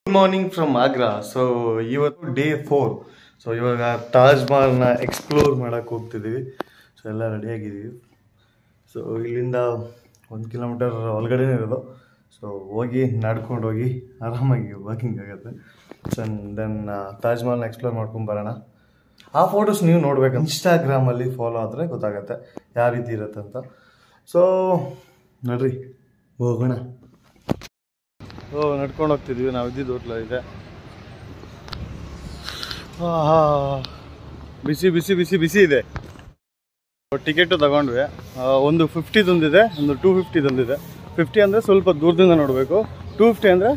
Good morning from Agra. So ಇವತ್ತು day 4. So ಇವಾಗ ತಾಜ್ ಮಹಲ್ನ ಎಕ್ಸ್ಪ್ಲೋರ್ ಮಾಡೋಕ್ಕೆ ಹೋಗ್ತಿದ್ದೀವಿ. ಸೊ ಎಲ್ಲ ರೆಡಿಯಾಗಿದ್ದೀವಿ. ಸೊ ಇಲ್ಲಿಂದ 1 ಕಿಲೋಮೀಟರ್ ಒಳಗಡೆನೇ ಇರೋದು. ಸೊ ಹೋಗಿ ನಡ್ಕೊಂಡು ಹೋಗಿ ಆರಾಮಾಗಿ ವಾಕಿಂಗ್ ಆಗುತ್ತೆ. ಸೊ ದೆನ್ ತಾಜ್ ಮಹಲ್ನ ಎಕ್ಸ್ಪ್ಲೋರ್ ಮಾಡ್ಕೊಂಬರೋಣ. ಆ ಫೋಟೋಸ್ ನೀವು ನೋಡ್ಬೇಕು, ಇನ್ಸ್ಟಾಗ್ರಾಮಲ್ಲಿ ಫಾಲೋ ಆದರೆ ಗೊತ್ತಾಗುತ್ತೆ ಯಾವ ರೀತಿ ಇರುತ್ತೆ ಅಂತ. ಸೊ ನೋಡ್ರಿ ಹೋಗೋಣ. ನಡ್ಕೊಂಡು ಹೋಗ್ತಿದ್ವಿ. ನಾವು ಇದ್ದಿದ್ದು ಹೋಟ್ಲ ಇದೆ. ಬಿಸಿ ಬಿಸಿ ಬಿಸಿ ಬಿಸಿ ಇದೆ. ಟಿಕೆಟು ತಗೊಂಡ್ವಿ. ಒಂದು 50 ಒಂದು 250 50 ಅಂದರೆ ಸ್ವಲ್ಪ ದೂರದಿಂದ ನೋಡಬೇಕು, 250 ಅಂದರೆ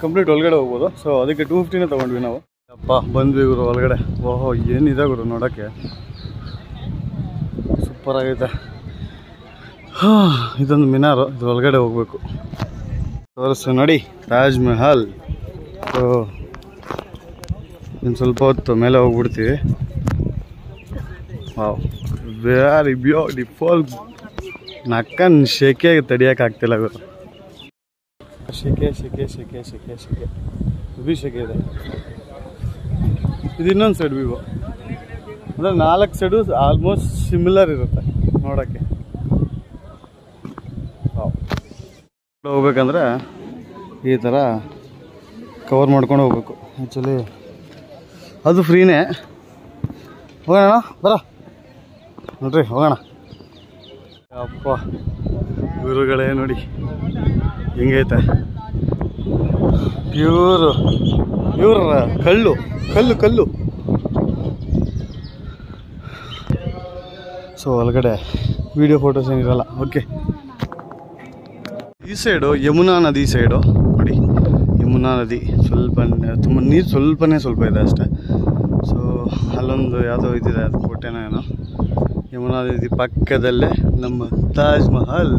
ಕಂಪ್ಲೀಟ್ ಒಳಗಡೆ ಹೋಗ್ಬೋದು. ಸೊ ಅದಕ್ಕೆ 250ನೇ ತೊಗೊಂಡ್ವಿ ನಾವು. ಅಪ್ಪ ಬಂದ್ವಿ ಗುರು ಒಳಗಡೆ. ಓಹೋ ಏನಿದೆ ಗುರು ನೋಡೋಕ್ಕೆ, ಸೂಪರ್ ಆಗೈತೆ. ಇದೊಂದು ಮಿನಾರು, ಇದು ಒಳಗಡೆ ಹೋಗ್ಬೇಕು. ತೋರಿಸು ನೋಡಿ ತಾಜ್ ಮಹಲ್. ಸೊ ಇನ್ನು ಸ್ವಲ್ಪ ಹೊತ್ತು ಮೇಲೆ ಹೋಗ್ಬಿಡ್ತೀವಿ. Wow, very beautiful. ನಕ್ಕನ್ ಶೆಕೆಗೆ ತಡಿಯೋಕ್ಕಾಗ್ತಿಲ್ಲ ಗುರು. ಶೆಕೆ ಶೆಕೆ ಶೆಕೆ ಶೆಕೆ ಶೆಕೆ ಬಿ ಶೆಕೆ ಇದೆ. ಇದು ಇನ್ನೊಂದು ಸೈಡ್ ವ್ಯೂ. ಅಂದರೆ 4 ಸೈಡು ಆಲ್ಮೋಸ್ಟ್ ಸಿಮಿಲರ್ ಇರುತ್ತೆ ನೋಡೋಕ್ಕೆ. ಹೋಗ್ಬೇಕಂದ್ರೆ ಈ ಥರ ಕವರ್ ಮಾಡ್ಕೊಂಡು ಹೋಗ್ಬೇಕು. ಆ್ಯಕ್ಚುಲಿ ಅದು ಫ್ರೀನೇ. ಹೋಗೋಣ ಬರ ನೋಡ್ರಿ, ಹೋಗೋಣ. ಅಪ್ಪ ಗುರುಗಳೇ ನೋಡಿ ಹೆಂಗೈತೆ. ಪ್ಯೂರ್ ಕಲ್ಲು ಕಲ್ಲು ಕಲ್ಲು. ಸೊ ಒಳಗಡೆ ವಿಡಿಯೋ ಫೋಟೋಸ್ ಏನಿರಲ್ಲ. ಓಕೆ, ಈ ಸೈಡು ಯಮುನಾ ನದಿ ಸೈಡು ನೋಡಿ. ಯಮುನಾ ನದಿ ಸ್ವಲ್ಪ ತುಂಬ ನೀರು ಸ್ವಲ್ಪ ಇದೆ ಅಷ್ಟೇ. ಸೊ ಅಲ್ಲೊಂದು ಯಾವುದೋ ಇದಿದೆ, ಅದು ಕೋಟೆನೋ ಏನೋ. ಯಮುನಾ ನದಿ ಪಕ್ಕದಲ್ಲೇ ನಮ್ಮ ತಾಜ್ ಮಹಲ್.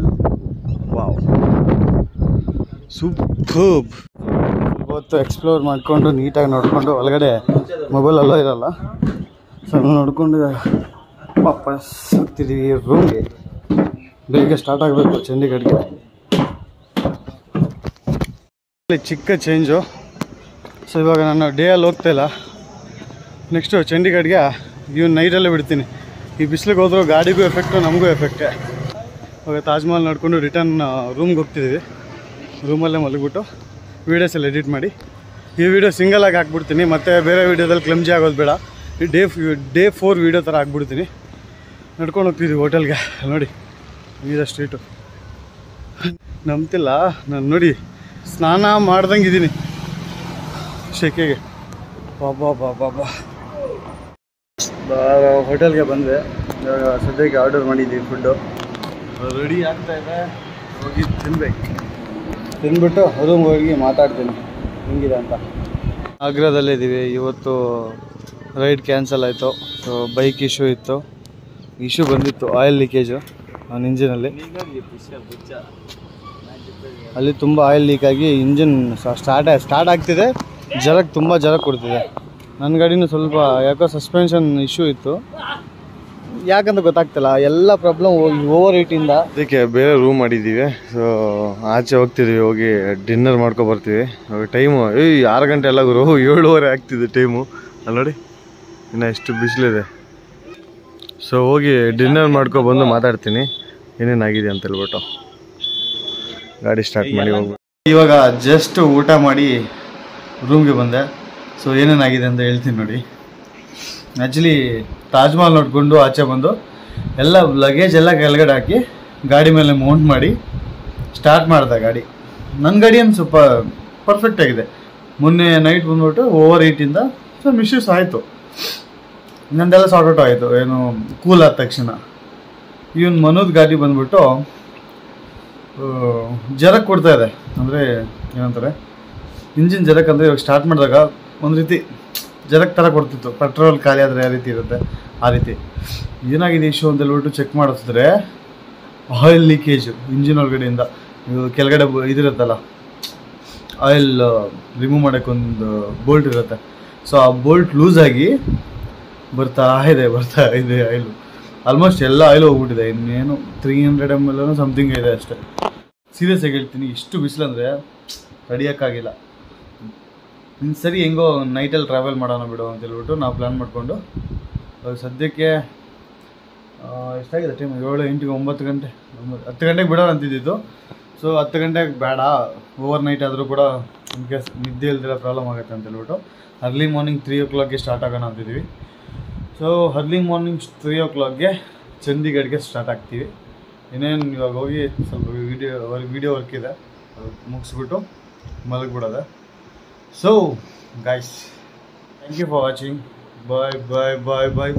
Wow, superb. ಇವತ್ತು ಎಕ್ಸ್ಪ್ಲೋರ್ ಮಾಡಿಕೊಂಡು ನೀಟಾಗಿ ನೋಡಿಕೊಂಡು, ಒಳಗಡೆ ಮೊಬೈಲ್ ಎಲ್ಲ ಇರಲ್ಲ. ಸೊ ನೋಡಿಕೊಂಡು ವಾಪಸ್ ಹೋಗ್ತಿದ್ದೀವಿ ರೂಮ್ಗೆ. ಬೇಗ ಸ್ಟಾರ್ಟ್ ಆಗಬೇಕು ಚಂಡೀಗಢ್ಗೆ. ಚಿಕ್ಕ ಚೇಂಜು. ಸೊ ಇವಾಗ ನಾನು ಡೇ ಅಲ್ಲಿ ಹೋಗ್ತಾಯಿಲ್ಲ, ನೆಕ್ಸ್ಟು ಚಂಡೀಗಢ್ಗೆ ಇವನು ನೈಟಲ್ಲೇ ಬಿಡ್ತೀನಿ. ಈ ಬಿಸಿಲಿಗೆ ಹೋದ್ರೂ ಗಾಡಿಗೂ ಎಫೆಕ್ಟು, ನಮಗೂ ಎಫೆಕ್ಟೇ. ಇವಾಗ ತಾಜ್ ಮಹಲ್ ನೋಡಿಕೊಂಡು ರಿಟರ್ನ್ ರೂಮ್ಗೆ ಹೋಗ್ತಿದ್ದೀವಿ. ರೂಮಲ್ಲೇ ಮಲಗಿಬಿಟ್ಟು ವೀಡಿಯೋಸ್ ಎಲ್ಲ ಎಡಿಟ್ ಮಾಡಿ ಈ ವಿಡಿಯೋ ಸಿಂಗಲಾಗಿ ಹಾಕ್ಬಿಡ್ತೀನಿ. ಮತ್ತು ಬೇರೆ ವೀಡಿಯೋದಲ್ಲಿ ಕ್ಲಮ್ಜಿ ಆಗೋದು ಬೇಡ. ಈ ಡೇ 4 ವೀಡಿಯೋ ಥರ ಹಾಕ್ಬಿಡ್ತೀನಿ. ನಡ್ಕೊಂಡು ಹೋಗ್ತಿದ್ದೀವಿ ಹೋಟೆಲ್ಗೆ. ನೋಡಿ ನೀರ ಸ್ಟ್ರೀಟು. ನಂಬ್ತಿಲ್ಲ ನಾನು ನೋಡಿ, ಸ್ನಾನ ಮಾಡ್ದಂಗೆ ಇದ್ದೀನಿ ಶೆಕೆಗೆ. ಬಾಬಾ ಹೋಟೆಲ್ಗೆ ಬಂದೆ. ಇವಾಗ ಸದ್ಯಕ್ಕೆ ಆರ್ಡರ್ ಮಾಡಿದ್ದೀವಿ. ಫುಡ್ಡು ರೆಡಿ ಆಗ್ತಾಯಿದೆ. ಹೋಗಿ ತಿಂದ್ಬಿಟ್ಟು ರೂಮ್ಗೆ ಹೋಗಿ ಮಾತಾಡ್ತೀನಿ ಹೆಂಗಿದೆ ಅಂತ. ಆಗ್ರಾದಲ್ಲಿದ್ದೀವಿ. ಇವತ್ತು ರೈಡ್ ಕ್ಯಾನ್ಸಲ್ ಆಯಿತು. ಸೊ ಬೈಕ್ ಇಶ್ಯೂ ಬಂದಿತ್ತು, ಆಯಿಲ್ ಲೀಕೇಜು ನನ್ನ ಇಂಜಿನಲ್ಲಿ. ಅಲ್ಲಿ ತುಂಬ ಆಯಿಲ್ ಲೀಕಾಗಿ ಇಂಜಿನ್ ಸ್ಟಾರ್ಟ್ ಆಗ್ತಿದೆ. ತುಂಬ ಜರಕ್ ಕೊಡ್ತಿದೆ. ನನ್ನ ಗಾಡಿನೂ ಸ್ವಲ್ಪ ಯಾಕೋ ಸಸ್ಪೆನ್ಷನ್ ಇಶ್ಯೂ ಇತ್ತು, ಯಾಕಂತ ಗೊತ್ತಾಗ್ತಿಲ್ಲ. ಎಲ್ಲ ಪ್ರಾಬ್ಲಮ್ ಓವರ್ ಹೀಟಿಂದ. ಅದಕ್ಕೆ ಬೇರೆ ರೂಮ್ ಮಾಡಿದ್ದೀವಿ. ಸೊ ಆಚೆ ಹೋಗ್ತಿದ್ದೀವಿ, ಹೋಗಿ ಡಿನ್ನರ್ ಮಾಡ್ಕೊಬರ್ತೀವಿ. ಟೈಮು 6 ಗಂಟೆ ಎಲ್ಲ ಗುರು, 7:30 ಆಗ್ತಿದೆ ಟೈಮು. ಅಲ್ಲಿ ನೋಡಿ ಇನ್ನು ಎಷ್ಟು ಬಿಸಿಲಿದೆ. ಸೊ ಹೋಗಿ ಡಿನ್ನರ್ ಮಾಡ್ಕೊಬಂದು ಮಾತಾಡ್ತೀನಿ ಏನೇನಾಗಿದೆ ಅಂತ ಹೇಳ್ಬಿಟ್ಟು. ಗಾಡಿ ಸ್ಟಾರ್ಟ್ ಮಾಡಿ ಹೋಗ್ಬೇಕು. ಇವಾಗ ಜಸ್ಟ್ ಊಟ ಮಾಡಿ ರೂಮ್ಗೆ ಬಂದೆ. ಸೊ ಏನೇನಾಗಿದೆ ಅಂತ ಹೇಳ್ತೀನಿ ನೋಡಿ. ಆ್ಯಕ್ಚುಲಿ ತಾಜ್ ಮಹಲ್ ನೋಡಿಕೊಂಡು ಆಚೆ ಬಂದು ಎಲ್ಲ ಲಗೇಜ್ ಎಲ್ಲ ಕೆಳಗಡೆ ಹಾಕಿ ಗಾಡಿ ಮೇಲೆ ಮೌಂಟ್ ಮಾಡಿ ಸ್ಟಾರ್ಟ್ ಮಾಡಿದೆ ಗಾಡಿ. ನನ್ನ ಗಾಡಿ ಏನು ಸ್ವಲ್ಪ ಪರ್ಫೆಕ್ಟ್ ಆಗಿದೆ. ಮೊನ್ನೆ ನೈಟ್ ಬಂದ್ಬಿಟ್ಟು ಓವರ್ ಹೀಟಿಂದ ಸ್ವಲ್ಪ ಇಶ್ಯೂಸ್ ಆಯಿತು. ನಂದೆಲ್ಲ ಸಾರ್ಟ್ ಔಟ್ ಆಯಿತು, ಏನು ಕೂಲ್ ಆದ ತಕ್ಷಣ. ಇವನು ಮನೋದ್ ಗಾಡಿ ಬಂದ್ಬಿಟ್ಟು ಜರಕ್ ಕೊಡ್ತಾ ಇದೆ. ಅಂದರೆ ಏನಂತಾರೆ, ಇಂಜಿನ್ ಜರಕ್ ಅಂದರೆ ಇವಾಗ ಸ್ಟಾರ್ಟ್ ಮಾಡಿದಾಗ ಒಂದು ರೀತಿ ಜರಕ್ ಥರ ಕೊಡ್ತಿತ್ತು. ಪೆಟ್ರೋಲ್ ಖಾಲಿ ಆದರೆ ಯಾವ ರೀತಿ ಇರುತ್ತೆ ಆ ರೀತಿ. ಏನಾಗಿದೆ ಇಶ್ಯೂ ಅಂತ ಹೇಳ್ಬಿಟ್ಟು ಚೆಕ್ ಮಾಡಿಸಿದ್ರೆ ಆಯಿಲ್ ಲೀಕೇಜು ಇಂಜಿನ್ ಒಳಗಡೆಯಿಂದ. ಕೆಳಗಡೆ ಇದಿರುತ್ತಲ್ಲ, ಆಯಿಲ್ ರಿಮೂವ್ ಮಾಡೋಕ್ಕೊಂದು ಬೋಲ್ಟ್ ಇರುತ್ತೆ. ಸೊ ಆ ಬೋಲ್ಟ್ ಲೂಸ್ ಆಗಿ ಬರ್ತಾ ಇದೆ ಆಯಿಲು. ಆಲ್ಮೋಸ್ಟ್ ಎಲ್ಲ ಆಯಿಲ್ ಹೋಗ್ಬಿಟ್ಟಿದೆ. ಇನ್ನೇನು 300 ml ಸಮಥಿಂಗ್ ಇದೆ ಅಷ್ಟೇ. ಸೀರಿಯಸ್ ಆಗಿ ಹೇಳ್ತೀನಿ, ಇಷ್ಟು ಬಿಸಿಲಂದರೆ ತಡಿಯೋಕ್ಕಾಗಿಲ್ಲ. ಇನ್ನು ಸರಿ ಹೆಂಗೋ ನೈಟಲ್ಲಿ ಟ್ರಾವೆಲ್ ಮಾಡೋಣ ಬಿಡು ಅಂತ ಹೇಳ್ಬಿಟ್ಟು ನಾವು ಪ್ಲ್ಯಾನ್ ಮಾಡಿಕೊಂಡು ಸದ್ಯಕ್ಕೆ ಎಷ್ಟಾಗಿದೆ ಟೈಮ್ 7, 8, 9 ಗಂಟೆ 10 ಗಂಟೆಗೆ ಬಿಡೋಣ ಅಂತಿದ್ದಿದ್ದು. ಸೊ 10 ಗಂಟೆಗೆ ಬೇಡ, ಓವರ್ ನೈಟ್ ಆದರೂ ಕೂಡ ಇನ್ ಕೇಸ್ ನಿದ್ದೆ ಇಲ್ದಿರೋ ಪ್ರಾಬ್ಲಮ್ ಆಗುತ್ತೆ ಅಂತ ಹೇಳ್ಬಿಟ್ಟು ಅರ್ಲಿ ಮಾರ್ನಿಂಗ್ 3 o'clockಗೆ ಸ್ಟಾರ್ಟ್ ಆಗೋಣ ಅಂತಿದ್ದೀವಿ. ಸೊ ಅರ್ಲಿ ಮಾರ್ನಿಂಗ್ 3 o'clockಗೆ ಚಂಡೀಗಢ್ಗೆ ಸ್ಟಾರ್ಟ್ ಆಗ್ತೀವಿ. ಇನ್ನೇನು ಇವಾಗ ಹೋಗಿ ಸ್ವಲ್ಪ ವೀಡಿಯೋ ವರ್ಕ್ ಇದೆ, ಅದು ಮುಗಿಸ್ಬಿಟ್ಟು ಮಲಗಿಬಿಡೋದೆ. So guys, thank you for watching. Bye bye bye bye.